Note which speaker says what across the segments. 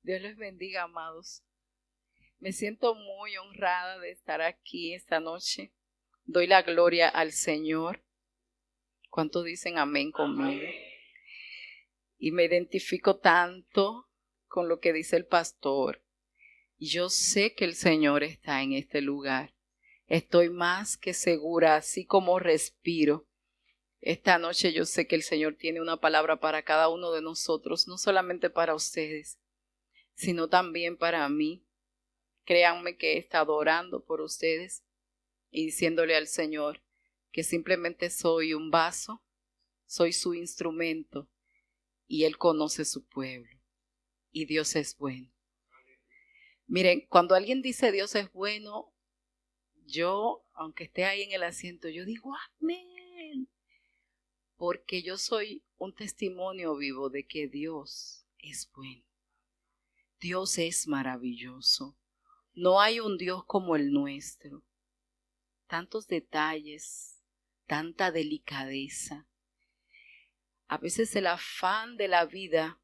Speaker 1: Dios les bendiga, amados. Me siento muy honrada de estar aquí esta noche. Doy la gloria al Señor. ¿Cuántos dicen amén conmigo? Y me identifico tanto con lo que dice el pastor. Y yo sé que el Señor está en este lugar. Estoy más que segura, así como respiro. Esta noche yo sé que el Señor tiene una palabra para cada uno de nosotros, no solamente para ustedes, sino también para mí. Créanme que he estado orando por ustedes y diciéndole al Señor que simplemente soy un vaso, soy su instrumento y Él conoce su pueblo y Dios es bueno. Miren, cuando alguien dice Dios es bueno, yo, aunque esté ahí en el asiento, yo digo amén, porque yo soy un testimonio vivo de que Dios es bueno. Dios es maravilloso. No hay un Dios como el nuestro. Tantos detalles, tanta delicadeza. A veces el afán de la vida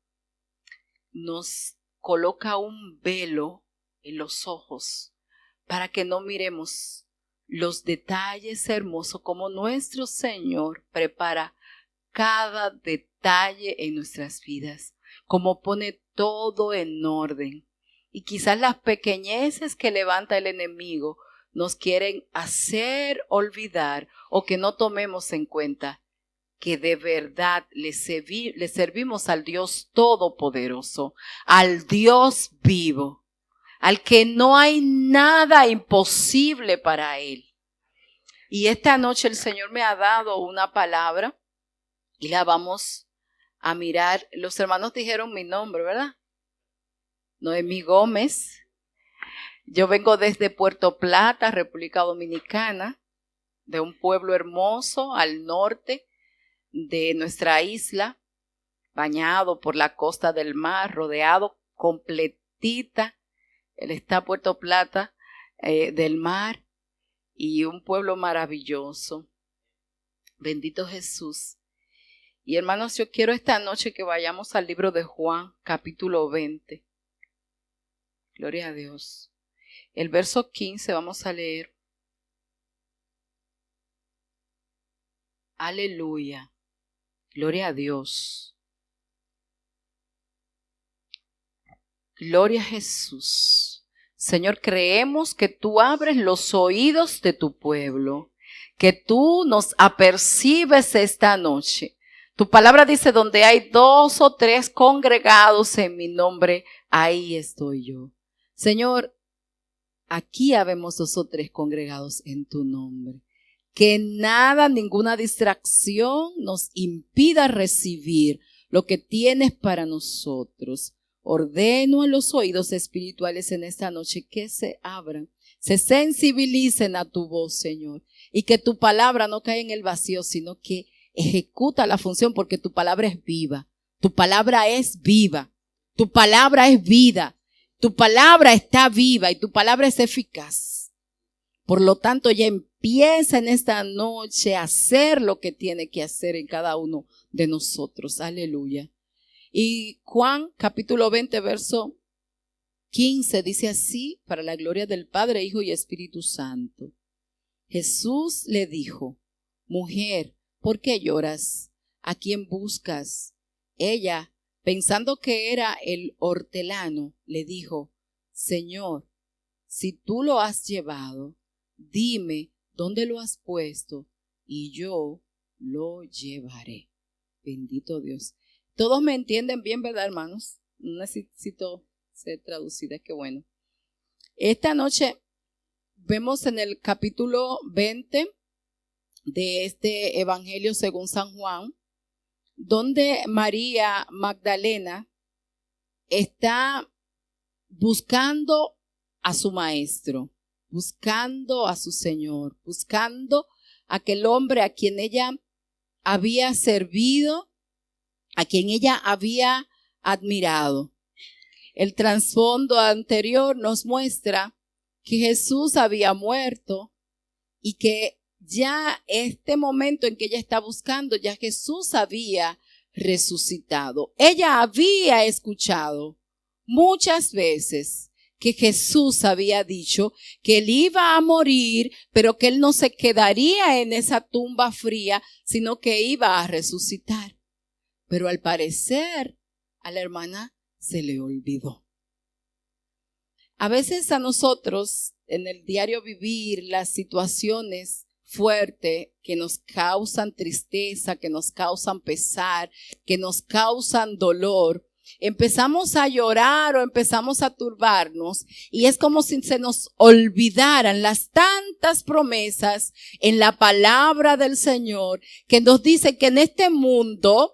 Speaker 1: nos coloca un velo en los ojos para que no miremos los detalles hermosos como nuestro Señor prepara cada detalle en nuestras vidas, como pone todo en orden. Y quizás las pequeñeces que levanta el enemigo nos quieren hacer olvidar o que no tomemos en cuenta que de verdad le servimos al Dios Todopoderoso, al Dios vivo, al que no hay nada imposible para Él. Y esta noche el Señor me ha dado una palabra y la vamos a mirar. Los hermanos dijeron mi nombre, ¿verdad? Noemí Gómez. Yo vengo desde Puerto Plata, República Dominicana, de un pueblo hermoso al norte de nuestra isla, bañado por la costa del mar, rodeado completita. Él está Puerto Plata del mar y un pueblo maravilloso. Bendito Jesús. Y hermanos, yo quiero esta noche que vayamos al libro de Juan, capítulo 20. Gloria a Dios. El verso 15 vamos a leer. Aleluya. Gloria a Dios. Gloria a Jesús. Señor, creemos que tú abres los oídos de tu pueblo, que tú nos apercibes esta noche. Tu palabra dice, donde hay 2 o 3 congregados en mi nombre, ahí estoy yo. Señor, aquí habemos 2 o 3 congregados en tu nombre. Que nada, ninguna distracción nos impida recibir lo que tienes para nosotros. Ordeno a los oídos espirituales en esta noche que se abran, se sensibilicen a tu voz, Señor, y que tu palabra no caiga en el vacío, sino que ejecuta la función, porque tu palabra es viva, tu palabra es viva, tu palabra es vida, tu palabra está viva y tu palabra es eficaz. Por lo tanto, ya empieza en esta noche a hacer lo que tiene que hacer en cada uno de nosotros. Aleluya. Y Juan capítulo 20 verso 15 dice así, para la gloria del Padre, Hijo y Espíritu Santo. Jesús le dijo, mujer, ¿por qué lloras? ¿A quién buscas? Ella, pensando que era el hortelano, le dijo, Señor, si tú lo has llevado, dime dónde lo has puesto y yo lo llevaré. Bendito Dios. Todos me entienden bien, ¿verdad, hermanos? No necesito ser traducida, qué bueno. Esta noche vemos en el capítulo 20 de este Evangelio según San Juan, donde María Magdalena está buscando a su maestro, buscando a su Señor, buscando a aquel hombre a quien ella había servido, a quien ella había admirado. El trasfondo anterior nos muestra que Jesús había muerto y que ya este momento en que ella está buscando, ya Jesús había resucitado. Ella había escuchado muchas veces que Jesús había dicho que él iba a morir, pero que él no se quedaría en esa tumba fría, sino que iba a resucitar. Pero al parecer a la hermana se le olvidó. A veces a nosotros en el diario vivir, las situaciones fuertes que nos causan tristeza, que nos causan pesar, que nos causan dolor, empezamos a llorar o empezamos a turbarnos y es como si se nos olvidaran las tantas promesas en la palabra del Señor que nos dice que en este mundo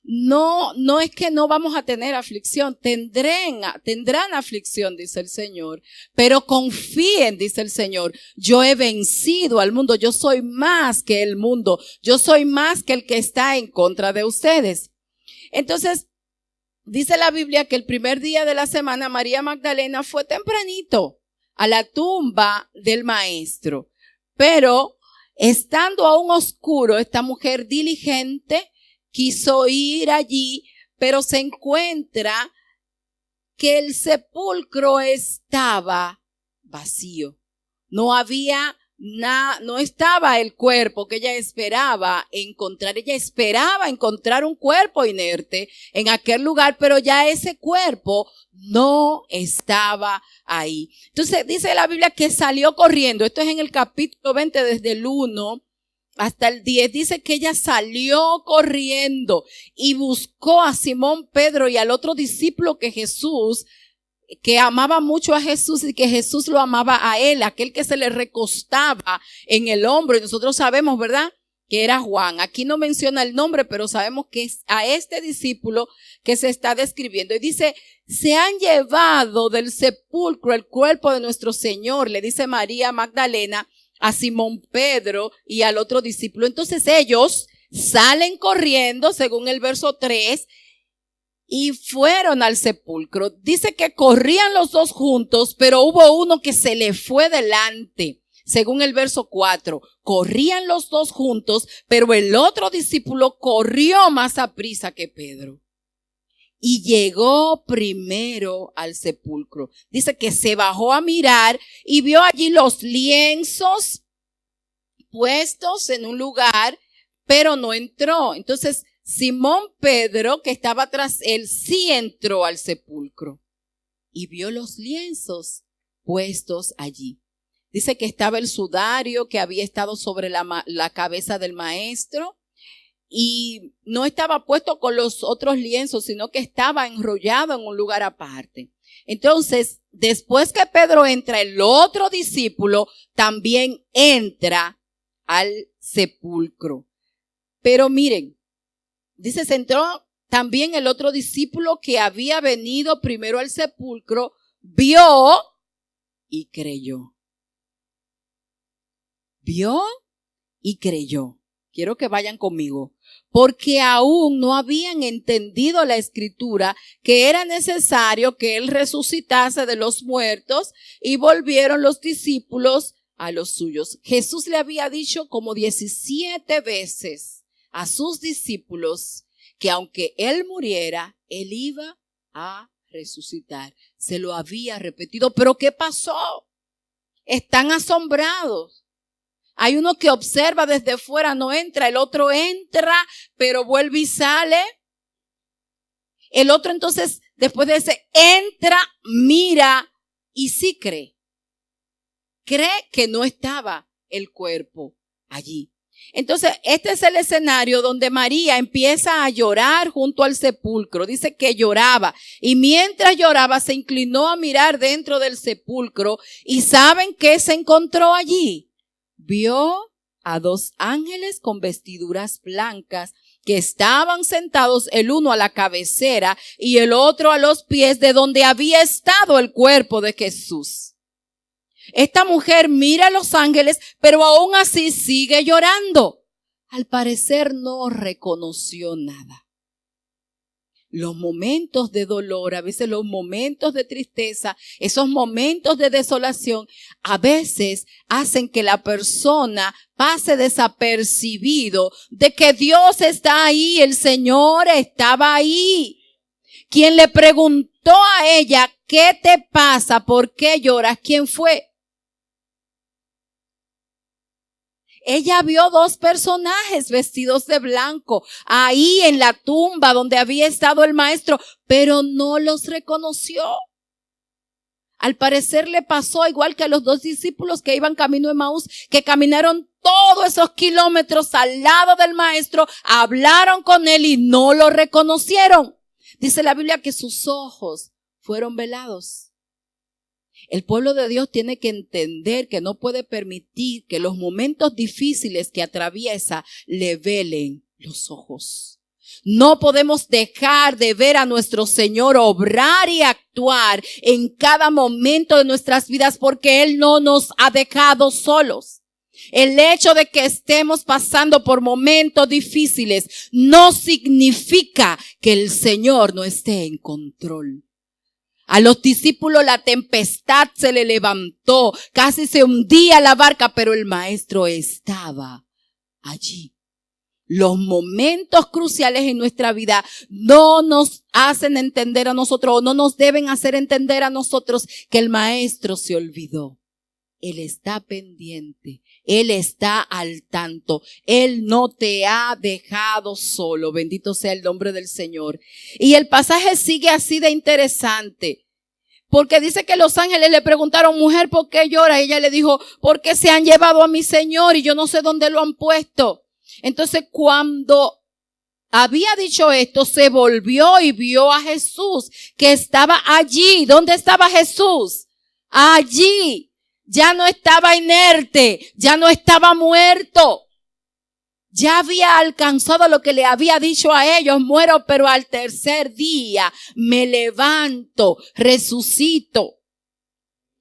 Speaker 1: no es que no vamos a tener aflicción, tendrán aflicción, dice el Señor, pero confíen, dice el Señor, yo he vencido al mundo, yo soy más que el mundo, yo soy más que el que está en contra de ustedes. Entonces, dice la Biblia que el primer día de la semana María Magdalena fue tempranito a la tumba del maestro, pero estando aún oscuro, esta mujer diligente quiso ir allí, pero se encuentra que el sepulcro estaba vacío. No había nada, no estaba el cuerpo que ella esperaba encontrar. Ella esperaba encontrar un cuerpo inerte en aquel lugar, pero ya ese cuerpo no estaba ahí. Entonces dice la Biblia que salió corriendo. Esto es en el capítulo 20, desde el 1 hasta el 10, dice que ella salió corriendo y buscó a Simón Pedro y al otro discípulo que amaba mucho a Jesús y que Jesús lo amaba a él, aquel que se le recostaba en el hombro. Y nosotros sabemos, ¿verdad?, que era Juan. Aquí no menciona el nombre, pero sabemos que es a este discípulo que se está describiendo. Y dice, se han llevado del sepulcro el cuerpo de nuestro Señor, le dice María Magdalena a Simón Pedro y al otro discípulo. Entonces ellos salen corriendo, según el verso 3, y fueron al sepulcro. Dice que corrían los dos juntos, pero hubo uno que se le fue delante. Según el verso 4, corrían los dos juntos, pero el otro discípulo corrió más aprisa que Pedro. Y llegó primero al sepulcro. Dice que se bajó a mirar y vio allí los lienzos puestos en un lugar, pero no entró. Entonces Simón Pedro, que estaba tras él, sí entró al sepulcro y vio los lienzos puestos allí. Dice que estaba el sudario que había estado sobre la cabeza del maestro. Y no estaba puesto con los otros lienzos, sino que estaba enrollado en un lugar aparte. Entonces, después que Pedro entra, el otro discípulo también entra al sepulcro. Pero miren, dice, se entró también el otro discípulo que había venido primero al sepulcro, vio y creyó. Vio y creyó. Quiero que vayan conmigo, porque aún no habían entendido la escritura que era necesario que él resucitase de los muertos, y volvieron los discípulos a los suyos. Jesús le había dicho como 17 veces a sus discípulos que aunque él muriera, él iba a resucitar. Se lo había repetido, pero ¿qué pasó? Están asombrados. Hay uno que observa desde fuera, no entra. El otro entra, pero vuelve y sale. El otro entonces, después de ese, entra, mira y sí cree. Cree que no estaba el cuerpo allí. Entonces, este es el escenario donde María empieza a llorar junto al sepulcro. Dice que lloraba. Y mientras lloraba, se inclinó a mirar dentro del sepulcro. ¿Y saben qué se encontró allí? Vio a dos ángeles con vestiduras blancas que estaban sentados, el uno a la cabecera y el otro a los pies de donde había estado el cuerpo de Jesús. Esta mujer mira a los ángeles, pero aún así sigue llorando. Al parecer no reconoció nada. Los momentos de dolor, a veces los momentos de tristeza, esos momentos de desolación, a veces hacen que la persona pase desapercibido de que Dios está ahí, el Señor estaba ahí. Quien le preguntó preguntó a ella, ¿qué te pasa? ¿Por qué lloras? ¿Quién fue? Ella vio 2 personajes vestidos de blanco ahí en la tumba donde había estado el maestro, pero no los reconoció. Al parecer le pasó igual que a los 2 discípulos que iban camino de Emaús, que caminaron todos esos kilómetros al lado del maestro, hablaron con él y no lo reconocieron. Dice la Biblia que sus ojos fueron velados. El pueblo de Dios tiene que entender que no puede permitir que los momentos difíciles que atraviesa le velen los ojos. No podemos dejar de ver a nuestro Señor obrar y actuar en cada momento de nuestras vidas porque Él no nos ha dejado solos. El hecho de que estemos pasando por momentos difíciles no significa que el Señor no esté en control. A los discípulos la tempestad se le levantó, casi se hundía la barca, pero el maestro estaba allí. Los momentos cruciales en nuestra vida no nos hacen entender a nosotros o no nos deben hacer entender a nosotros que el maestro se olvidó. Él está pendiente, Él está al tanto, Él no te ha dejado solo, bendito sea el nombre del Señor. Y el pasaje sigue así de interesante, porque dice que los ángeles le preguntaron, mujer, ¿por qué llora? Y ella le dijo, porque se han llevado a mi Señor y yo no sé dónde lo han puesto. Entonces cuando había dicho esto, se volvió y vio a Jesús que estaba allí. ¿Dónde estaba Jesús? Allí. Ya no estaba inerte, ya no estaba muerto. Ya había alcanzado lo que le había dicho a ellos, muero, pero al tercer día me levanto, resucito.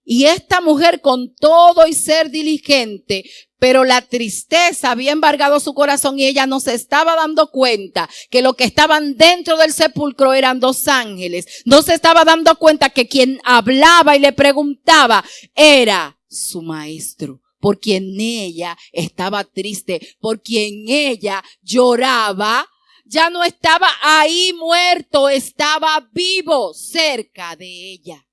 Speaker 1: Y esta mujer con todo y ser diligente, pero la tristeza había embargado su corazón y ella no se estaba dando cuenta que lo que estaban dentro del sepulcro eran 2 ángeles. No se estaba dando cuenta que quien hablaba y le preguntaba era su maestro, por quien ella estaba triste, por quien ella lloraba. Ya no estaba ahí muerto, estaba vivo cerca de ella.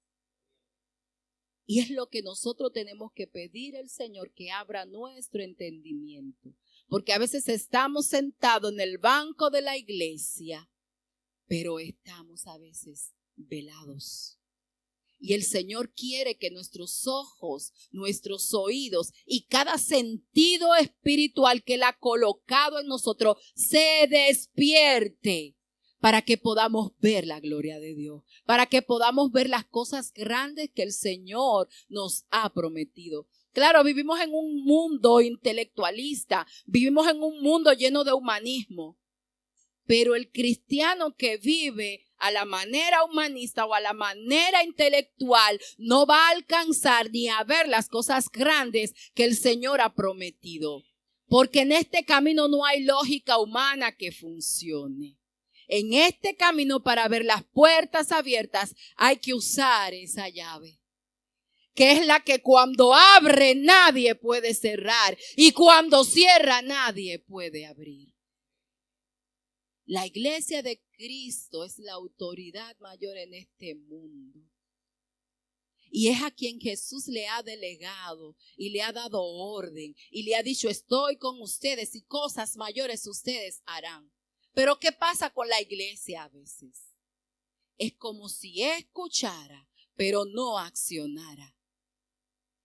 Speaker 1: Y es lo que nosotros tenemos que pedir al Señor, que abra nuestro entendimiento. Porque a veces estamos sentados en el banco de la iglesia, pero estamos a veces velados. Y el Señor quiere que nuestros ojos, nuestros oídos y cada sentido espiritual que Él ha colocado en nosotros se despierte para que podamos ver la gloria de Dios, para que podamos ver las cosas grandes que el Señor nos ha prometido. Claro, vivimos en un mundo intelectualista, vivimos en un mundo lleno de humanismo, pero el cristiano que vive a la manera humanista o a la manera intelectual no va a alcanzar ni a ver las cosas grandes que el Señor ha prometido. Porque en este camino no hay lógica humana que funcione. En este camino, para ver las puertas abiertas, hay que usar esa llave, que es la que cuando abre nadie puede cerrar y cuando cierra nadie puede abrir. La iglesia de Cristo es la autoridad mayor en este mundo. Y es a quien Jesús le ha delegado y le ha dado orden y le ha dicho, estoy con ustedes y cosas mayores ustedes harán. Pero ¿qué pasa con la iglesia a veces? Es como si escuchara, pero no accionara.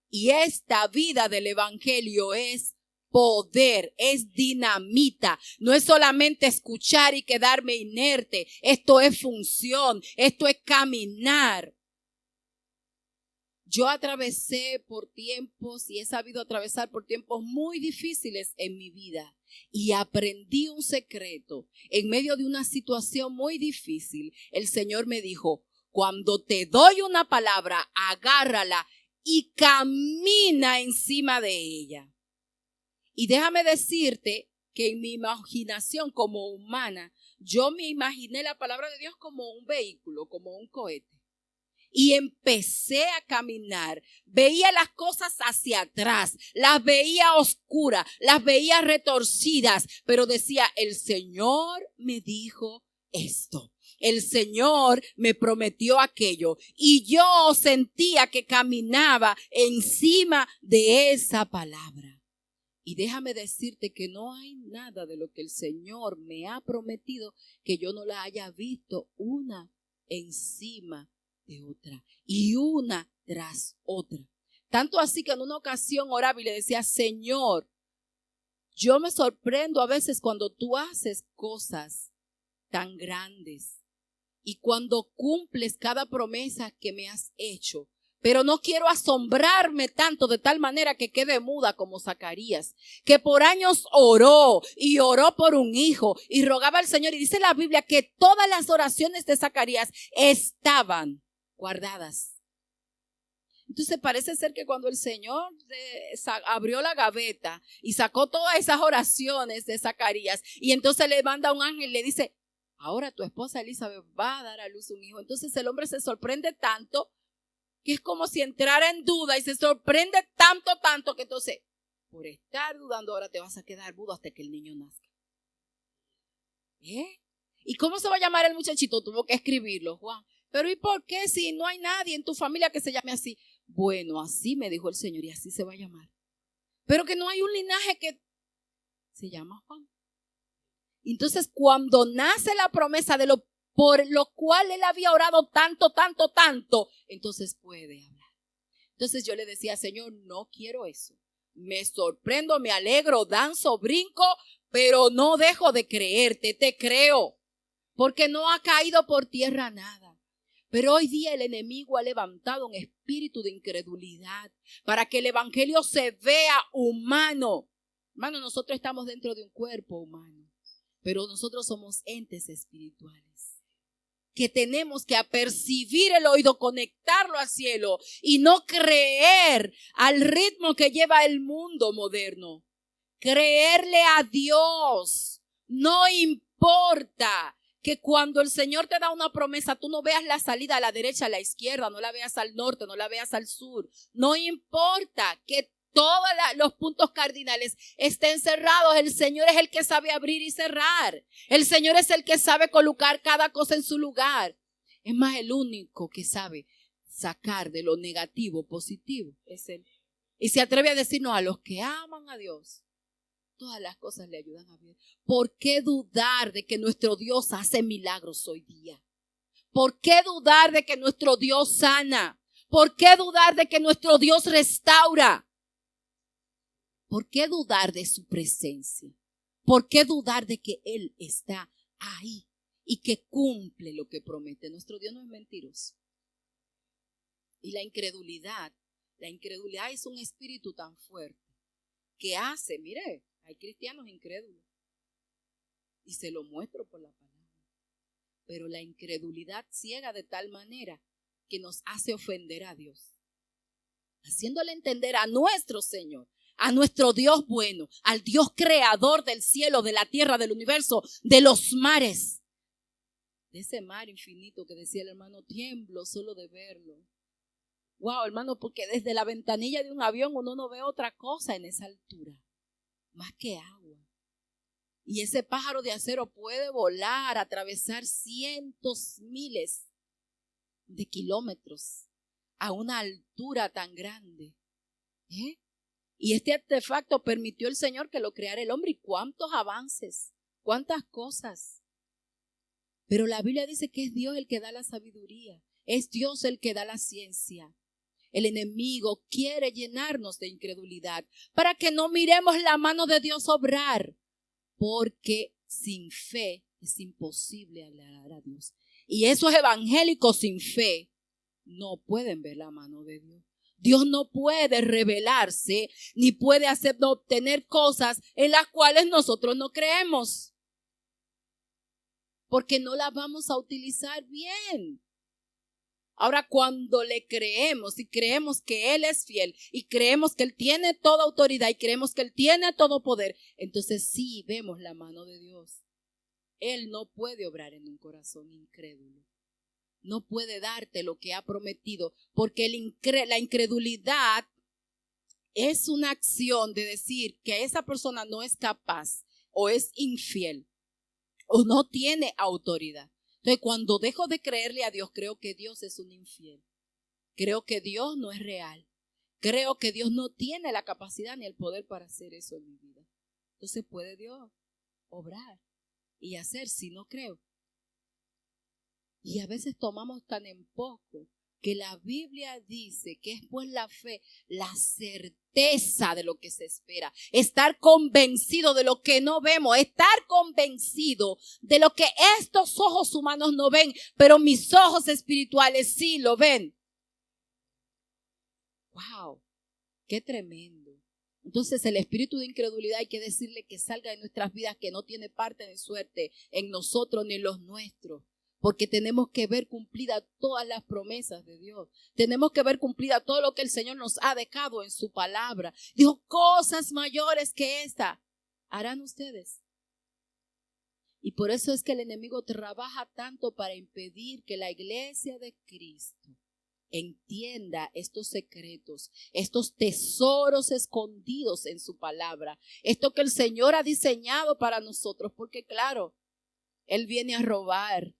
Speaker 1: Y esta vida del evangelio es poder, es dinamita. No es solamente escuchar y quedarme inerte. Esto es función, esto es caminar. Yo atravesé por tiempos y he sabido atravesar por tiempos muy difíciles en mi vida. Y aprendí un secreto. En medio de una situación muy difícil, el Señor me dijo, cuando te doy una palabra, agárrala y camina encima de ella. Y déjame decirte que en mi imaginación como humana, yo me imaginé la palabra de Dios como un vehículo, como un cohete. Y empecé a caminar, veía las cosas hacia atrás, las veía oscuras, las veía retorcidas, pero decía, el Señor me dijo esto.
Speaker 2: el Señor me prometió aquello y yo sentía que caminaba encima de esa palabra. Y déjame decirte que no hay nada de lo que el Señor me ha prometido que yo no la haya visto una encima de otra y una tras otra. Tanto así que en una ocasión oraba y le decía, Señor, yo me sorprendo a veces cuando tú haces cosas tan grandes y cuando cumples cada promesa que me has hecho. Pero no quiero asombrarme tanto de tal manera que quede muda como Zacarías, que por años oró y oró por un hijo y rogaba al Señor. Y dice la Biblia que todas las oraciones de Zacarías estaban guardadas. Entonces parece ser que cuando el Señor abrió la gaveta y sacó todas esas oraciones de Zacarías y entonces le manda un ángel y le dice, ahora tu esposa Elizabeth va a dar a luz un hijo. Entonces el hombre se sorprende tanto que es como si entrara en duda y se sorprende tanto que entonces, por estar dudando ahora te vas a quedar mudo hasta que el niño nazca. ¿Y cómo se va a llamar el muchachito? Tuvo que escribirlo, Juan. Pero ¿y por qué si no hay nadie en tu familia que se llame así? Bueno, así me dijo el Señor y así se va a llamar. Pero que no hay un linaje que se llama Juan. Entonces cuando nace la promesa de lo por lo cual él había orado tanto, entonces puede hablar. Entonces yo le decía, Señor, no quiero eso. Me sorprendo, me alegro, danzo, brinco, pero no dejo de creerte, te creo, porque no ha caído por tierra nada. Pero hoy día el enemigo ha levantado un espíritu de incredulidad para que el evangelio se vea humano. Hermano, nosotros estamos dentro de un cuerpo humano, pero nosotros somos entes espirituales que tenemos que apercibir el oído, conectarlo al cielo y no creer al ritmo que lleva el mundo moderno. Creerle a Dios. No importa que cuando el Señor te da una promesa, tú no veas la salida a la derecha, a la izquierda, no la veas al norte, no la veas al sur. No importa que todos los puntos cardinales estén cerrados. El Señor es el que sabe abrir y cerrar. El Señor es el que sabe colocar cada cosa en su lugar. Es más, el único que sabe sacar de lo negativo positivo es Él. Y se atreve a decirnos, a los que aman a Dios, todas las cosas le ayudan a bien. ¿Por qué dudar de que nuestro Dios hace milagros hoy día? ¿Por qué dudar de que nuestro Dios sana? ¿Por qué dudar de que nuestro Dios restaura? ¿Por qué dudar de su presencia? ¿Por qué dudar de que Él está ahí y que cumple lo que promete? Nuestro Dios no es mentiroso. Y la incredulidad es un espíritu tan fuerte que hace, mire, hay cristianos incrédulos y se lo muestro por la palabra. Pero la incredulidad ciega de tal manera que nos hace ofender a Dios, haciéndole entender a nuestro Señor, a nuestro Dios bueno, al Dios creador del cielo, de la tierra, del universo, de los mares, de ese mar infinito que decía el hermano, tiemblo solo de verlo. Wow, hermano, porque desde la ventanilla de un avión uno no ve otra cosa en esa altura, más que agua. Y ese pájaro de acero puede volar, atravesar cientos, miles de kilómetros a una altura tan grande. Y este artefacto permitió el Señor que lo creara el hombre. Y cuántos avances, cuántas cosas. Pero la Biblia dice que es Dios el que da la sabiduría. Es Dios el que da la ciencia. El enemigo quiere llenarnos de incredulidad para que no miremos la mano de Dios obrar. Porque sin fe es imposible agradar a Dios. Y esos evangélicos sin fe no pueden ver la mano de Dios. Dios no puede revelarse ni puede obtener cosas en las cuales nosotros no creemos. Porque no las vamos a utilizar bien. Ahora, cuando le creemos y creemos que Él es fiel y creemos que Él tiene toda autoridad y creemos que Él tiene todo poder, entonces sí vemos la mano de Dios. Él no puede obrar en un corazón incrédulo. No puede darte lo que ha prometido, porque la incredulidad es una acción de decir que esa persona no es capaz o es infiel o no tiene autoridad. Entonces, cuando dejo de creerle a Dios, creo que Dios es un infiel. Creo que Dios no es real. Creo que Dios no tiene la capacidad ni el poder para hacer eso en mi vida. Entonces, ¿puede Dios obrar y hacer si no creo? Y a veces tomamos tan en poco que la Biblia dice que es pues la fe, la certeza de lo que se espera, estar convencido de lo que no vemos, estar convencido de lo que estos ojos humanos no ven, pero mis ojos espirituales sí lo ven. ¡Wow! ¡Qué tremendo! Entonces el espíritu de incredulidad hay que decirle que salga de nuestras vidas, que no tiene parte ni suerte en nosotros ni en los nuestros. Porque tenemos que ver cumplidas todas las promesas de Dios. Tenemos que ver cumplida todo lo que el Señor nos ha dejado en su palabra. Dijo, cosas mayores que esta harán ustedes. Y por eso es que el enemigo trabaja tanto para impedir que la iglesia de Cristo entienda estos secretos, estos tesoros escondidos en su palabra. Esto que el Señor ha diseñado para nosotros. Porque claro, Él viene a robar.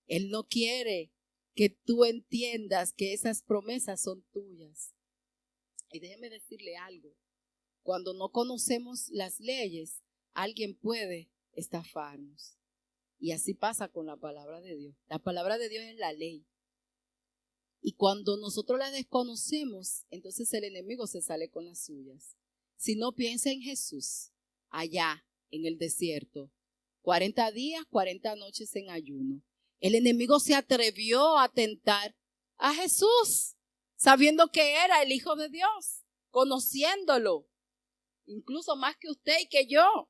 Speaker 2: Él no quiere que tú entiendas que esas promesas son tuyas. Y déjeme decirle algo. Cuando no conocemos las leyes, alguien puede estafarnos. Y así pasa con la palabra de Dios. La palabra de Dios es la ley. Y cuando nosotros la desconocemos, entonces el enemigo se sale con las suyas. Si no, piensa en Jesús, allá en el desierto. 40 días, 40 noches en ayuno. El enemigo se atrevió a tentar a Jesús, sabiendo que era el Hijo de Dios, conociéndolo, incluso más que usted y que yo.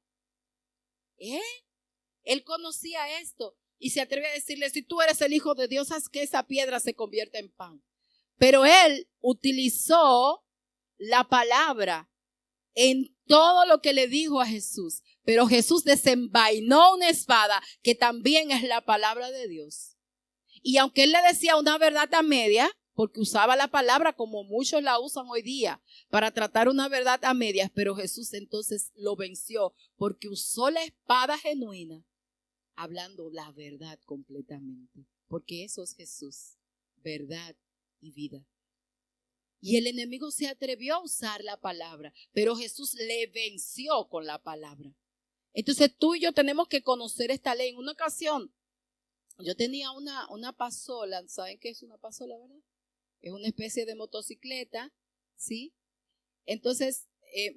Speaker 2: Él conocía esto y se atreve a decirle, si tú eres el Hijo de Dios, haz que esa piedra se convierta en pan. Pero él utilizó la palabra en todo lo que le dijo a Jesús. Pero Jesús desenvainó una espada que también es la palabra de Dios. Y aunque él le decía una verdad a media, porque usaba la palabra como muchos la usan hoy día, para tratar una verdad a medias, pero Jesús entonces lo venció, porque usó la espada genuina, hablando la verdad completamente. Porque eso es Jesús, verdad y vida. Y el enemigo se atrevió a usar la palabra, pero Jesús le venció con la palabra. Entonces tú y yo tenemos que conocer esta ley. En una ocasión, yo tenía una pasola. ¿Saben qué es una pasola, verdad? Es una especie de motocicleta, ¿sí? Entonces,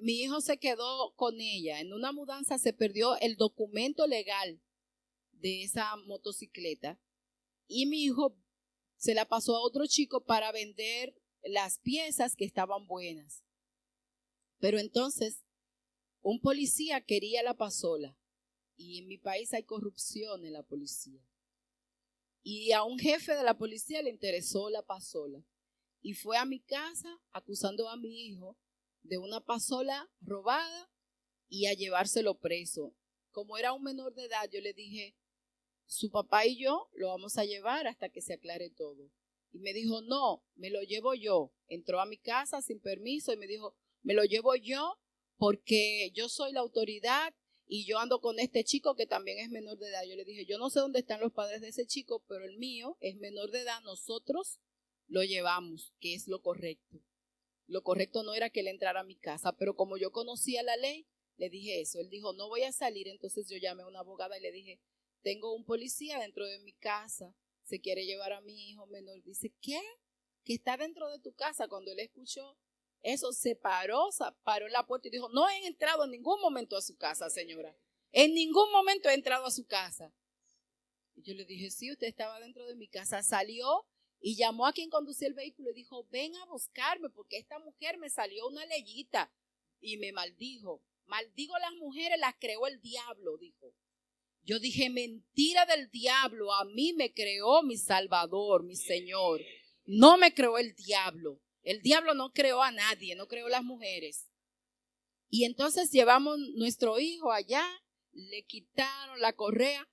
Speaker 2: mi hijo se quedó con ella. En una mudanza se perdió el documento legal de esa motocicleta. Y mi hijo se la pasó a otro chico para vender las piezas que estaban buenas. Pero entonces un policía quería la pasola y en mi país hay corrupción en la policía. Y a un jefe de la policía le interesó la pasola y fue a mi casa acusando a mi hijo de una pasola robada y a llevárselo preso. Como era un menor de edad, yo le dije, su papá y yo lo vamos a llevar hasta que se aclare todo. Y me dijo, no, me lo llevo yo. Entró a mi casa sin permiso y me dijo, me lo llevo yo porque yo soy la autoridad y yo ando con este chico que también es menor de edad. Yo le dije, yo no sé dónde están los padres de ese chico, pero el mío es menor de edad. Nosotros lo llevamos, que es lo correcto. Lo correcto no era que él entrara a mi casa, pero como yo conocía la ley, le dije eso. Él dijo, no voy a salir. Entonces yo llamé a una abogada y le dije, tengo un policía dentro de mi casa, se quiere llevar a mi hijo menor. Dice, ¿qué? ¿Que está dentro de tu casa? Cuando él escuchó eso, se paró en la puerta y dijo, no he entrado en ningún momento a su casa, señora. En ningún momento he entrado a su casa. Y yo le dije, sí, usted estaba dentro de mi casa. Salió y llamó a quien conducía el vehículo y dijo, ven a buscarme porque esta mujer me salió una leyita y me maldijo. Maldigo las mujeres, las creó el diablo, dijo. Yo dije, mentira del diablo, a mí me creó mi Salvador, mi Señor. No me creó el diablo. El diablo no creó a nadie, no creó las mujeres. Y entonces llevamos nuestro hijo allá, le quitaron la correa.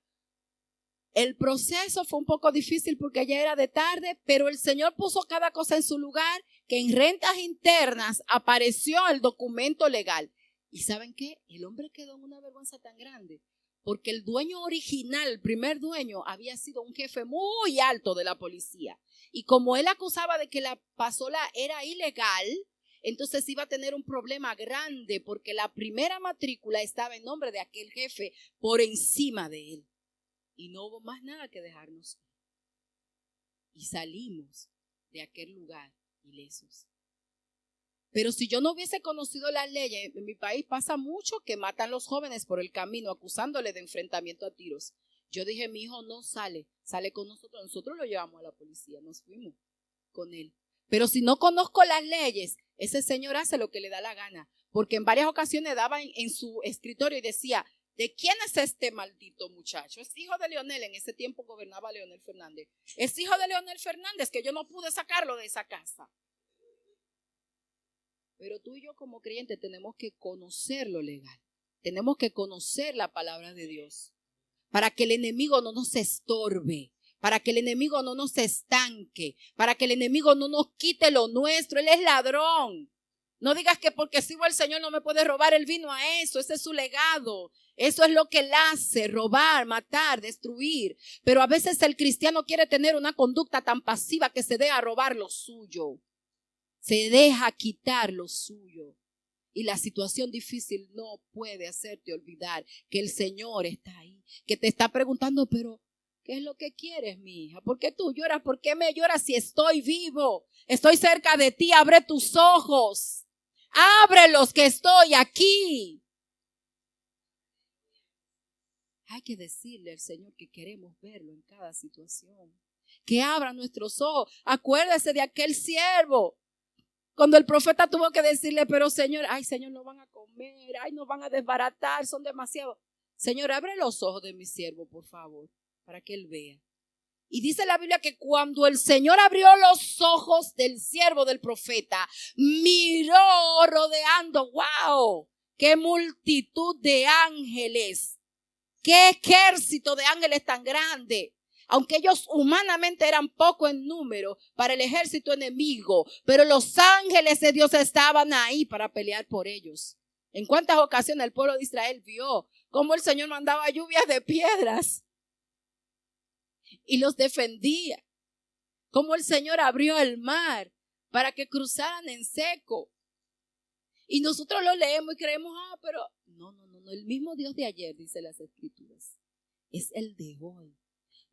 Speaker 2: El proceso fue un poco difícil porque ya era de tarde, pero el Señor puso cada cosa en su lugar, que en rentas internas apareció el documento legal. ¿Y saben qué? El hombre quedó en una vergüenza tan grande, porque el dueño original, el primer dueño, había sido un jefe muy alto de la policía. Y como él acusaba de que la pasola era ilegal, entonces iba a tener un problema grande porque la primera matrícula estaba en nombre de aquel jefe por encima de él. Y no hubo más nada que dejarnos. Y salimos de aquel lugar ilesos. Pero si yo no hubiese conocido las leyes, en mi país pasa mucho que matan a los jóvenes por el camino acusándole de enfrentamiento a tiros. Yo dije, mi hijo no sale con nosotros. Nosotros lo llevamos a la policía, nos fuimos con él. Pero si no conozco las leyes, ese señor hace lo que le da la gana. Porque en varias ocasiones daba en su escritorio y decía, ¿de quién es este maldito muchacho? Es hijo de Leonel, en ese tiempo gobernaba Leonel Fernández. Es hijo de Leonel Fernández, que yo no pude sacarlo de esa casa. Pero tú y yo como creyentes tenemos que conocer lo legal. Tenemos que conocer la palabra de Dios. Para que el enemigo no nos estorbe. Para que el enemigo no nos estanque. Para que el enemigo no nos quite lo nuestro. Él es ladrón. No digas que porque sirvo al Señor no me puede robar. Él vino a eso. Ese es su legado. Eso es lo que él hace. Robar, matar, destruir. Pero a veces el cristiano quiere tener una conducta tan pasiva que se deja robar lo suyo. Se deja quitar lo suyo. Y la situación difícil no puede hacerte olvidar que el Señor está ahí. Que te está preguntando, pero ¿qué es lo que quieres, mi hija? ¿Por qué tú lloras? ¿Por qué me lloras si estoy vivo? Estoy cerca de ti. Abre tus ojos. Ábrelos que estoy aquí. Hay que decirle al Señor que queremos verlo en cada situación. Que abra nuestros ojos. Acuérdese de aquel siervo. Cuando el profeta tuvo que decirle, pero Señor, ay Señor, no van a comer, ay, no van a desbaratar, son demasiados. Señor, abre los ojos de mi siervo, por favor, para que él vea. Y dice la Biblia que cuando el Señor abrió los ojos del siervo del profeta, miró rodeando, wow, qué multitud de ángeles, qué ejército de ángeles tan grande. Aunque ellos humanamente eran poco en número para el ejército enemigo, pero los ángeles de Dios estaban ahí para pelear por ellos. ¿En cuántas ocasiones el pueblo de Israel vio cómo el Señor mandaba lluvias de piedras y los defendía? Cómo el Señor abrió el mar para que cruzaran en seco. Y nosotros lo leemos y creemos, pero no, el mismo Dios de ayer, dice las Escrituras, es el de hoy.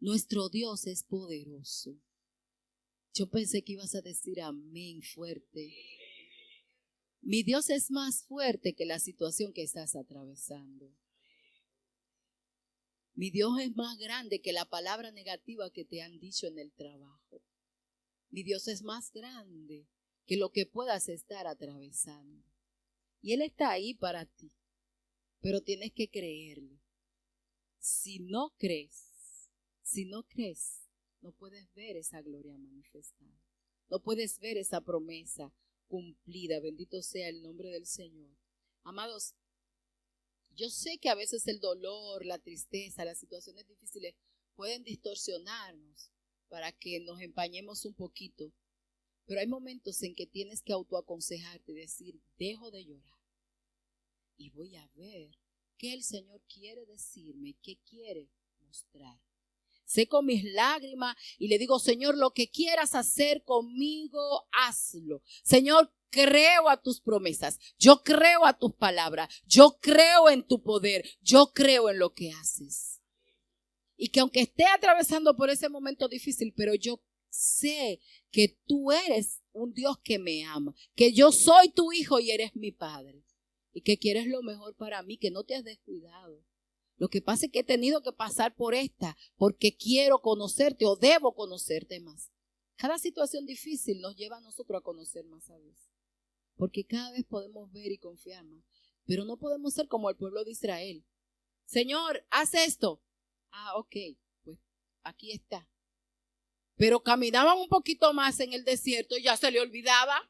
Speaker 2: Nuestro Dios es poderoso. Yo pensé que ibas a decir amén fuerte. Mi Dios es más fuerte que la situación que estás atravesando. Mi Dios es más grande que la palabra negativa que te han dicho en el trabajo. Mi Dios es más grande que lo que puedas estar atravesando. Y Él está ahí para ti, pero tienes que creerle. Si no crees, no puedes ver esa gloria manifestada. No puedes ver esa promesa cumplida. Bendito sea el nombre del Señor. Amados, yo sé que a veces el dolor, la tristeza, las situaciones difíciles pueden distorsionarnos para que nos empañemos un poquito. Pero hay momentos en que tienes que autoaconsejarte y decir, dejo de llorar y voy a ver qué el Señor quiere decirme, qué quiere mostrar. Seco mis lágrimas y le digo, Señor, lo que quieras hacer conmigo, hazlo. Señor, creo a tus promesas. Yo creo a tus palabras. Yo creo en tu poder. Yo creo en lo que haces. Y que aunque esté atravesando por ese momento difícil, pero yo sé que tú eres un Dios que me ama. Que yo soy tu hijo y eres mi padre. Y que quieres lo mejor para mí, que no te has descuidado. Lo que pasa es que he tenido que pasar por esta porque quiero conocerte o debo conocerte más. Cada situación difícil nos lleva a nosotros a conocer más a Dios. Porque cada vez podemos ver y confiar más. Pero no podemos ser como el pueblo de Israel. Señor, haz esto. Ok, pues aquí está. Pero caminaban un poquito más en el desierto y ya se le olvidaba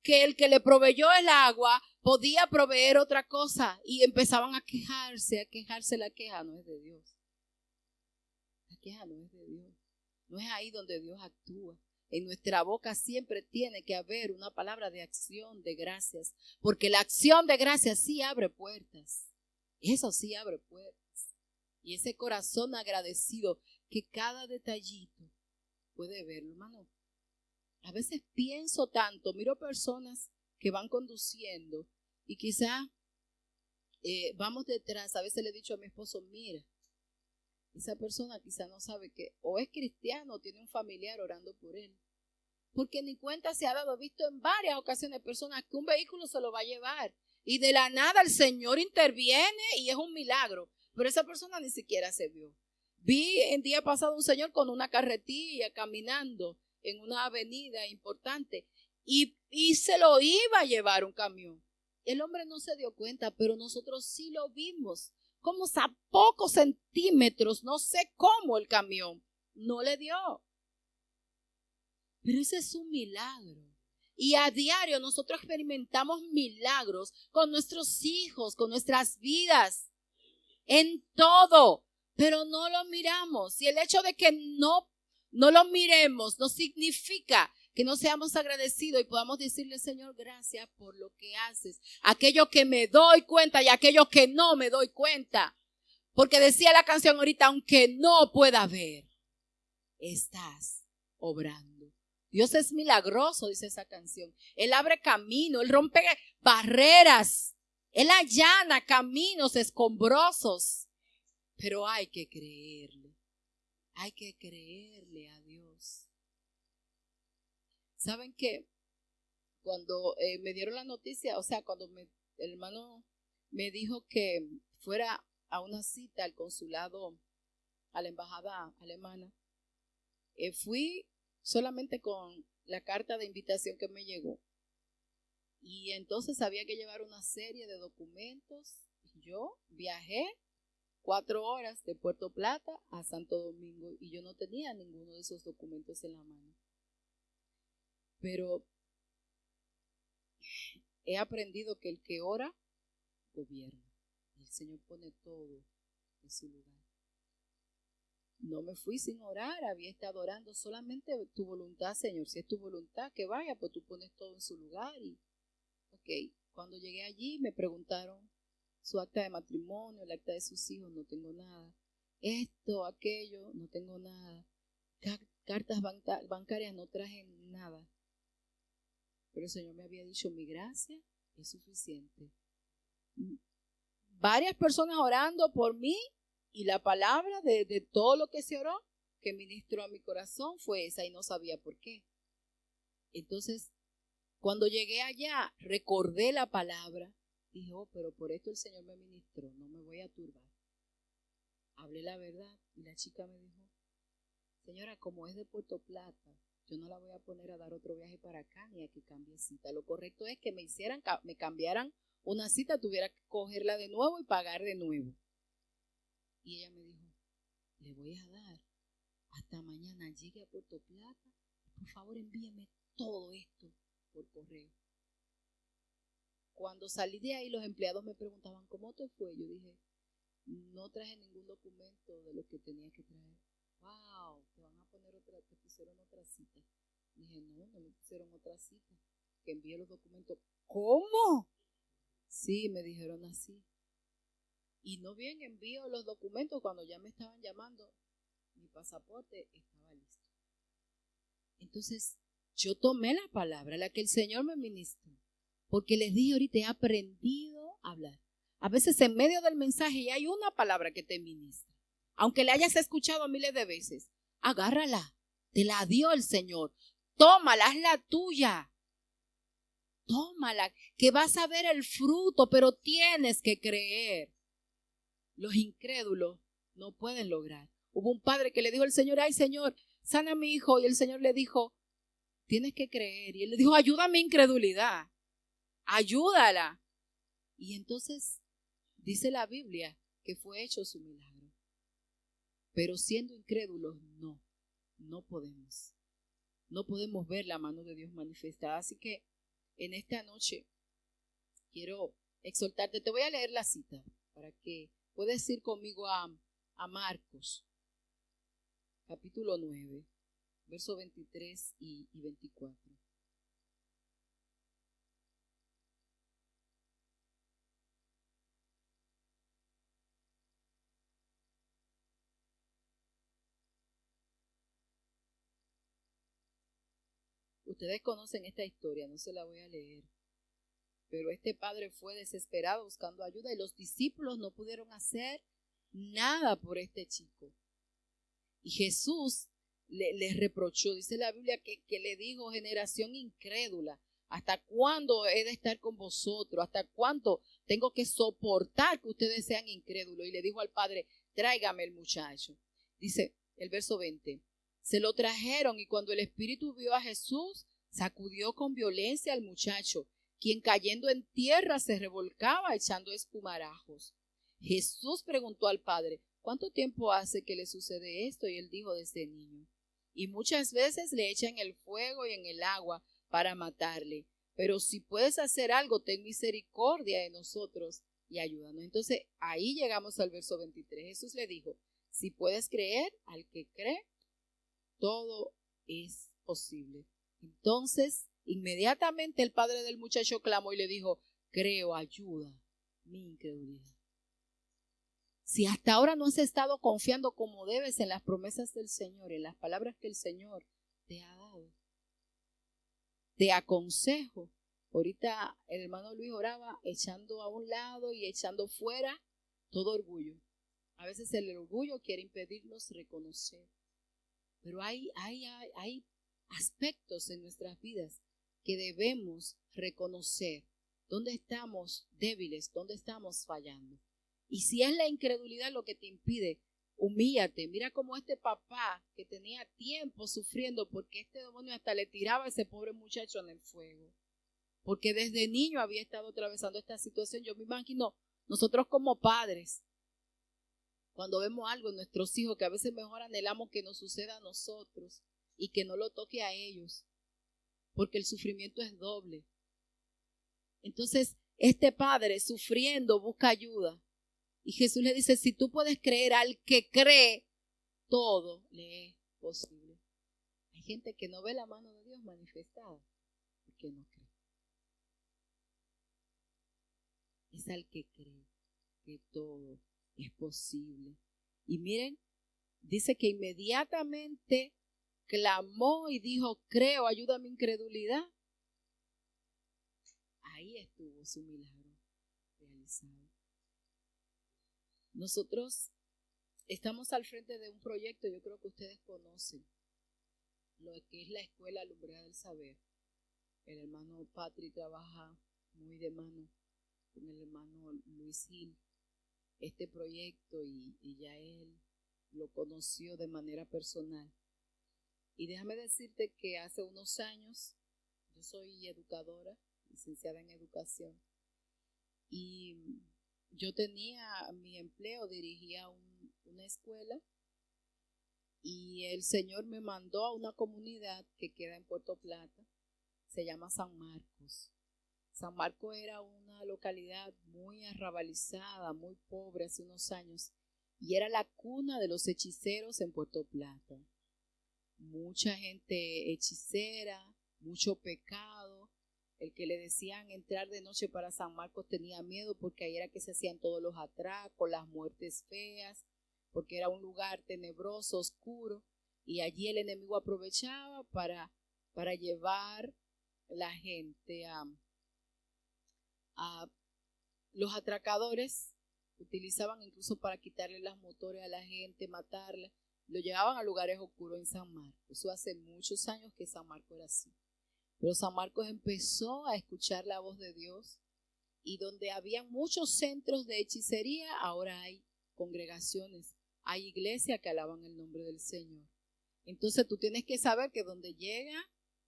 Speaker 2: que el que le proveyó el agua podía proveer otra cosa y empezaban a quejarse. La queja no es de Dios. La queja no es de Dios. No es ahí donde Dios actúa. En nuestra boca siempre tiene que haber una palabra de acción de gracias, porque la acción de gracias sí abre puertas. Eso sí abre puertas. Y ese corazón agradecido que cada detallito puede verlo, hermano. A veces pienso tanto, miro personas que van conduciendo y quizá vamos detrás. A veces le he dicho a mi esposo, mira, esa persona quizá no sabe que o es cristiano o tiene un familiar orando por él. Porque ni cuenta se ha dado, visto en varias ocasiones personas que un vehículo se lo va a llevar y de la nada el Señor interviene y es un milagro, pero esa persona ni siquiera se vio. Vi el día pasado un señor con una carretilla caminando en una avenida importante y se lo iba a llevar un camión. El hombre no se dio cuenta, pero nosotros sí lo vimos, como a pocos centímetros, no sé cómo el camión no le dio. Pero ese es un milagro. Y a diario nosotros experimentamos milagros con nuestros hijos, con nuestras vidas, en todo, pero no lo miramos. Y el hecho de que no lo miremos no significa que no seamos agradecidos y podamos decirle, Señor, gracias por lo que haces. Aquello que me doy cuenta y aquello que no me doy cuenta. Porque decía la canción ahorita, aunque no pueda ver, estás obrando. Dios es milagroso, dice esa canción. Él abre camino, Él rompe barreras, Él allana caminos escombrosos. Pero hay que creerle a Dios. ¿Saben qué? Cuando me dieron la noticia, o sea, cuando el hermano me dijo que fuera a una cita al consulado, a la embajada alemana, fui solamente con la carta de invitación que me llegó. Y entonces había que llevar una serie de documentos. Yo viajé 4 horas de Puerto Plata a Santo Domingo y yo no tenía ninguno de esos documentos en la mano. Pero he aprendido que el que ora, gobierna. El Señor pone todo en su lugar. No me fui sin orar, había estado orando, solamente tu voluntad, Señor. Si es tu voluntad que vaya, pues tú pones todo en su lugar. Y, cuando llegué allí me preguntaron su acta de matrimonio, el acta de sus hijos, no tengo nada. Esto, aquello, no tengo nada. Cartas bancarias, no traje nada. Pero el Señor me había dicho, mi gracia es suficiente. Varias personas orando por mí. Y la palabra de todo lo que se oró, que ministró a mi corazón, fue esa y no sabía por qué. Entonces, cuando llegué allá, recordé la palabra. Dije, pero por esto el Señor me ministró, no me voy a turbar. Hablé la verdad y la chica me dijo, señora, como es de Puerto Plata, yo no la voy a poner a dar otro viaje para acá ni a que cambie cita. Lo correcto es que me cambiaran una cita, tuviera que cogerla de nuevo y pagar de nuevo. Y ella me dijo, le voy a dar hasta mañana, llegue a Puerto Plata, por favor envíeme todo esto por correo. Cuando salí de ahí, los empleados me preguntaban, ¿cómo te fue? Yo dije, no traje ningún documento de lo que tenía que traer. Wow, te van a poner te pusieron otra cita. Dije, no me pusieron otra cita, que envíe los documentos. ¿Cómo? Sí, me dijeron así. Y no bien envío los documentos, cuando ya me estaban llamando, mi pasaporte estaba listo. Entonces, yo tomé la palabra, la que el Señor me ministró, porque les dije ahorita, he aprendido a hablar. A veces en medio del mensaje ya hay una palabra que te ministra. Aunque la hayas escuchado miles de veces, agárrala, te la dio el Señor. Tómala, hazla tuya. Tómala, que vas a ver el fruto, pero tienes que creer. Los incrédulos no pueden lograr. Hubo un padre que le dijo al Señor, ay Señor, sana a mi hijo. Y el Señor le dijo, tienes que creer. Y él le dijo, ayuda a mi incredulidad. Ayúdala. Y entonces dice la Biblia que fue hecho su milagro. Pero siendo incrédulos, no podemos. No podemos ver la mano de Dios manifestada. Así que en esta noche quiero exhortarte. Te voy a leer la cita para que puedes ir conmigo a Marcos, capítulo 9, versos 23 y 24. Ustedes conocen esta historia, no se la voy a leer. Pero este padre fue desesperado buscando ayuda y los discípulos no pudieron hacer nada por este chico. Y Jesús les reprochó, dice la Biblia que le dijo: generación incrédula, ¿hasta cuándo he de estar con vosotros? ¿Hasta cuándo tengo que soportar que ustedes sean incrédulos? Y le dijo al padre: tráigame el muchacho. Dice el verso 20, se lo trajeron y cuando el espíritu vio a Jesús, sacudió con violencia al muchacho, quien cayendo en tierra se revolcaba echando espumarajos. Jesús preguntó al padre: ¿cuánto tiempo hace que le sucede esto? Y él dijo: desde niño. Y muchas veces le echan el fuego y en el agua para matarle. Pero si puedes hacer algo, ten misericordia de nosotros y ayúdanos. Entonces ahí llegamos al verso 23. Jesús le dijo: si puedes creer, al que cree, todo es posible. Entonces, inmediatamente el padre del muchacho clamó y le dijo: creo, ayuda mi incredulidad. Si hasta ahora no has estado confiando como debes en las promesas del Señor, en las palabras que el Señor te ha dado, te aconsejo. Ahorita el hermano Luis oraba echando a un lado y echando fuera todo orgullo. A veces el orgullo quiere impedirnos reconocer. Pero hay aspectos en nuestras vidas que debemos reconocer. ¿Dónde estamos débiles? ¿Dónde estamos fallando? Y si es la incredulidad lo que te impide, humíllate. Mira cómo este papá que tenía tiempo sufriendo porque este demonio hasta le tiraba a ese pobre muchacho en el fuego. Porque desde niño había estado atravesando esta situación. Yo me imagino, nosotros como padres, cuando vemos algo en nuestros hijos que a veces mejor anhelamos que nos suceda a nosotros y que no lo toque a ellos, porque el sufrimiento es doble. Entonces, este padre sufriendo busca ayuda. Y Jesús le dice: si tú puedes creer, al que cree, todo le es posible. Hay gente que no ve la mano de Dios manifestada porque no cree. Es al que cree que todo es posible. Y miren, dice que inmediatamente clamó y dijo: creo, ayuda a mi incredulidad. Ahí estuvo su milagro realizado. Nosotros estamos al frente de un proyecto, yo creo que ustedes conocen, lo que es la Escuela Alumbrada del Saber. El hermano Patri trabaja muy de mano con el hermano Luis Gil este proyecto y ya él lo conoció de manera personal. Y déjame decirte que hace unos años, yo soy educadora, licenciada en educación, y yo tenía mi empleo, dirigía una escuela, y el Señor me mandó a una comunidad que queda en Puerto Plata, se llama San Marcos. San Marcos era una localidad muy arrabalizada, muy pobre hace unos años, y era la cuna de los hechiceros en Puerto Plata. Mucha gente hechicera, mucho pecado. El que le decían entrar de noche para San Marcos tenía miedo porque ahí era que se hacían todos los atracos, las muertes feas, porque era un lugar tenebroso, oscuro, y allí el enemigo aprovechaba para llevar la gente a los atracadores. Utilizaban incluso para quitarle las motores a la gente, matarla. Lo llevaban a lugares oscuros en San Marcos. Eso hace muchos años que San Marcos era así. Pero San Marcos empezó a escuchar la voz de Dios, y donde había muchos centros de hechicería, ahora hay congregaciones, hay iglesias que alaban el nombre del Señor. Entonces tú tienes que saber que donde llegan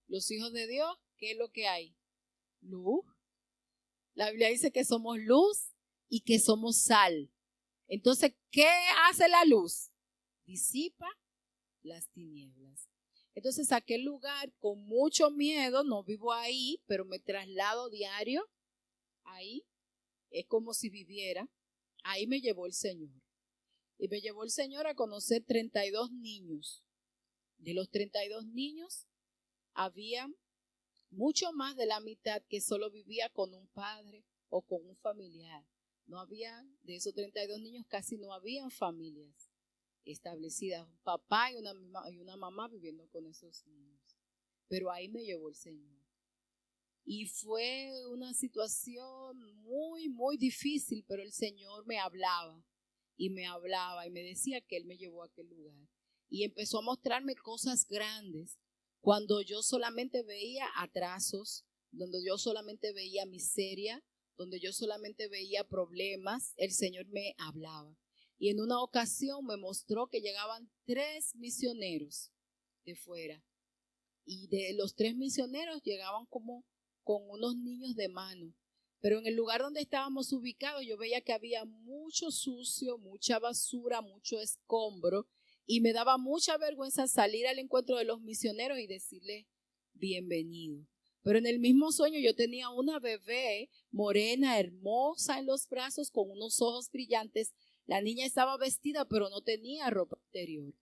Speaker 2: los hijos de Dios, ¿qué es lo que hay? Luz. La Biblia dice que somos luz y que somos sal. Entonces, ¿qué hace la luz? Disipa las tinieblas. Entonces, aquel lugar con mucho miedo, no vivo ahí, pero me traslado diario ahí. Es como si viviera. Ahí me llevó el Señor. Y me llevó el Señor a conocer 32 niños. De los 32 niños, había mucho más de la mitad que solo vivía con un padre o con un familiar. No había, de esos 32 niños, casi no habían familias establecidas, un papá y una mamá viviendo con esos niños. pero ahí me llevó el Señor. Y fue una situación muy, muy difícil, pero el Señor me hablaba y me hablaba y me decía que Él me llevó a aquel lugar. Y empezó a mostrarme cosas grandes cuando yo solamente veía atrasos, donde yo solamente veía miseria, donde yo solamente veía problemas. El Señor me hablaba. Y en una ocasión me mostró que llegaban 3 misioneros de fuera. Y de los 3 misioneros llegaban como con unos niños de mano. Pero en el lugar donde estábamos ubicados yo veía que había mucho sucio, mucha basura, mucho escombro. Y me daba mucha vergüenza salir al encuentro de los misioneros y decirles bienvenido. Pero en el mismo sueño yo tenía una bebé morena, hermosa en los brazos, con unos ojos brillantes. La niña estaba vestida, pero no tenía ropa interior.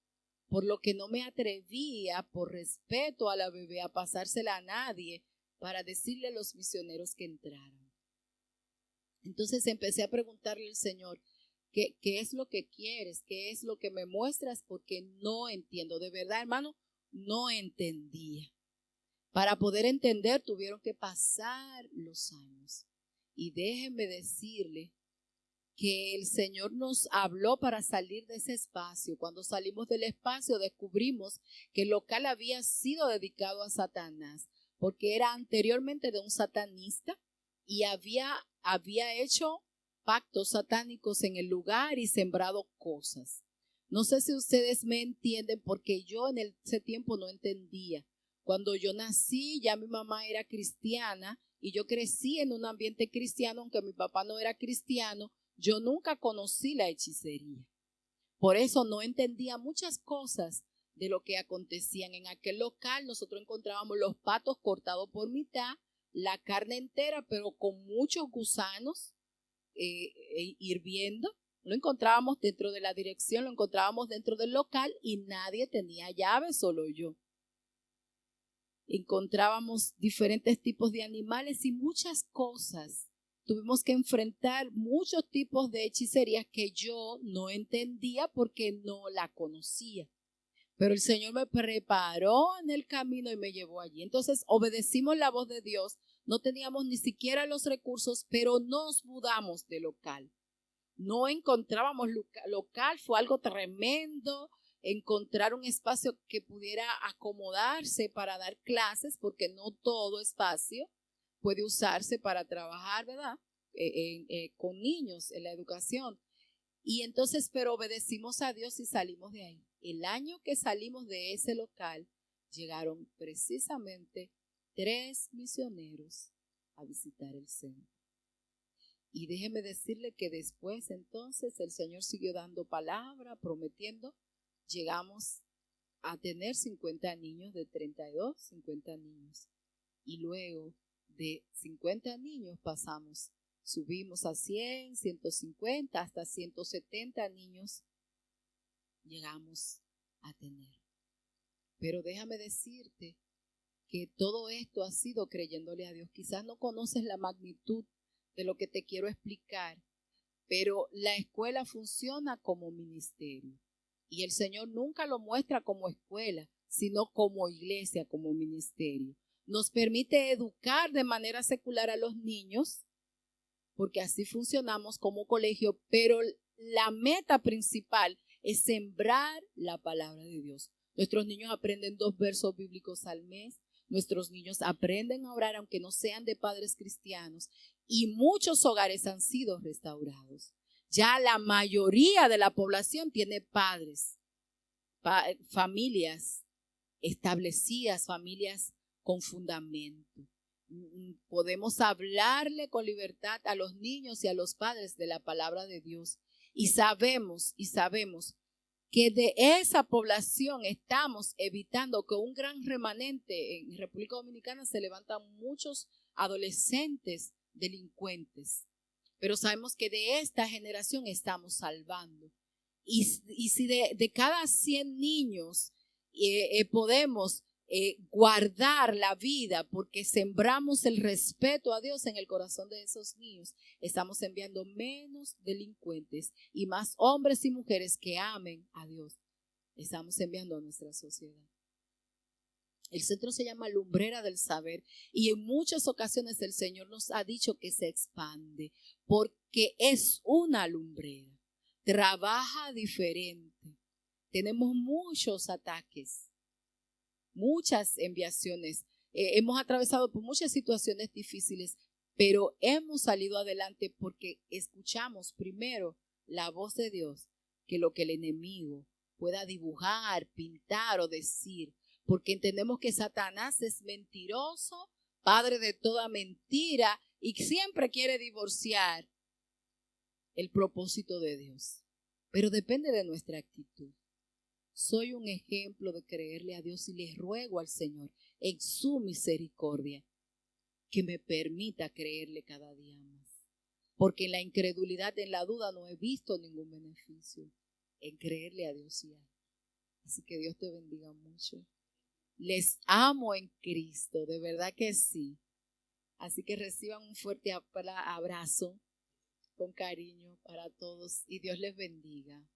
Speaker 2: Por lo que no me atrevía, por respeto a la bebé, a pasársela a nadie para decirle a los misioneros que entraran. Entonces empecé a preguntarle al Señor, ¿qué es lo que quieres? ¿Qué es lo que me muestras? Porque no entiendo. De verdad, hermano, no entendía. Para poder entender tuvieron que pasar los años. Y déjenme decirle que el Señor nos habló para salir de ese espacio. Cuando salimos del espacio descubrimos que el local había sido dedicado a Satanás, porque era anteriormente de un satanista y había hecho pactos satánicos en el lugar y sembrado cosas. No sé si ustedes me entienden, porque yo en ese tiempo no entendía. Cuando yo nací, ya mi mamá era cristiana y yo crecí en un ambiente cristiano, aunque mi papá no era cristiano. Yo nunca conocí la hechicería. Por eso no entendía muchas cosas de lo que acontecían. En aquel local nosotros encontrábamos los patos cortados por mitad, la carne entera, pero con muchos gusanos hirviendo. Lo encontrábamos dentro de la dirección, lo encontrábamos dentro del local y nadie tenía llave, solo yo. Encontrábamos diferentes tipos de animales y muchas cosas. Tuvimos que enfrentar muchos tipos de hechicerías que yo no entendía porque no la conocía. Pero el Señor me preparó en el camino y me llevó allí. Entonces obedecimos la voz de Dios. No teníamos ni siquiera los recursos, pero nos mudamos de local. No encontrábamos local, fue algo tremendo. Encontrar un espacio que pudiera acomodarse para dar clases, porque no todo espacio puede usarse para trabajar, ¿verdad? Con niños en la educación. Y entonces, pero obedecimos a Dios y salimos de ahí. El año que salimos de ese local, llegaron precisamente 3 misioneros a visitar el centro. Y déjeme decirle que después entonces el Señor siguió dando palabra, prometiendo. Llegamos a tener 50 niños, de 32, 50 niños. Y luego de 50 niños subimos a 100, 150, hasta 170 niños llegamos a tener. Pero déjame decirte que todo esto ha sido creyéndole a Dios. Quizás no conoces la magnitud de lo que te quiero explicar, pero la escuela funciona como ministerio. Y el Señor nunca lo muestra como escuela, sino como iglesia, como ministerio. Nos permite educar de manera secular a los niños, porque así funcionamos como colegio, pero la meta principal es sembrar la palabra de Dios. Nuestros niños aprenden 2 versos bíblicos al mes. Nuestros niños aprenden a orar, aunque no sean de padres cristianos. Y muchos hogares han sido restaurados. Ya la mayoría de la población tiene padres, familias establecidas, familias con fundamento. Podemos hablarle con libertad a los niños y a los padres de la palabra de Dios. Y sabemos que de esa población estamos evitando que un gran remanente. En República Dominicana se levantan muchos adolescentes delincuentes, pero sabemos que de esta generación estamos salvando. Y si de cada 100 niños podemos guardar la vida porque sembramos el respeto a Dios en el corazón de esos niños, estamos enviando menos delincuentes y más hombres y mujeres que amen a Dios. Estamos enviando a nuestra sociedad. El centro se llama Lumbrera del Saber y en muchas ocasiones el Señor nos ha dicho que se expande porque es una lumbrera. Trabaja diferente. Tenemos muchos ataques, muchas enviaciones. Hemos atravesado por muchas situaciones difíciles, pero hemos salido adelante porque escuchamos primero la voz de Dios que lo que el enemigo pueda dibujar, pintar o decir. Porque entendemos que Satanás es mentiroso, padre de toda mentira y siempre quiere divorciar el propósito de Dios. Pero depende de nuestra actitud. Soy un ejemplo de creerle a Dios y le ruego al Señor en su misericordia que me permita creerle cada día más. Porque en la incredulidad, en la duda no he visto ningún beneficio en creerle a Dios y a Él. Así que Dios te bendiga mucho. Les amo en Cristo, de verdad que sí. Así que reciban un fuerte abrazo con cariño para todos y Dios les bendiga.